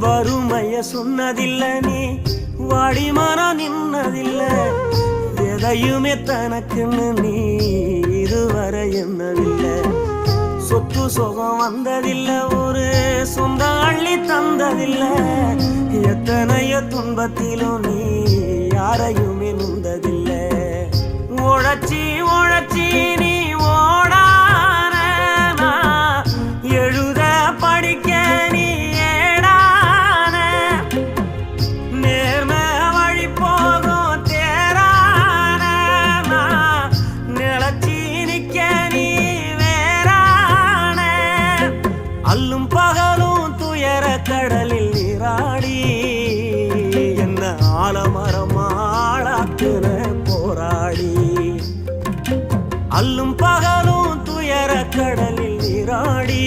வறுமைய சொன்னதில்ல நீ வாடிமானா நின்னதில்ல எதையுமே தனக்குன்னு நீ இதுவரை என்னதில்லை சொத்து சுகம் வந்ததில்ல ஒரு சொந்த அள்ளி தந்ததில்ல எத்தனைய துன்பத்திலும் நீ யாரையுமே நுந்ததில்ல உழைச்சி உழைச்சி நீ ஓடான எழுத படிக்க நீ ஏடான நேர்ம வழி போகும் தேரான நிலச்சி நிக்க நீ வேறான அல்லும் பகலும் துயர கடலில் நீராடி என்ன ஆலமரமாளாக்குற போராடி அல்லும் பகலும் துயர கடலில் நீராடி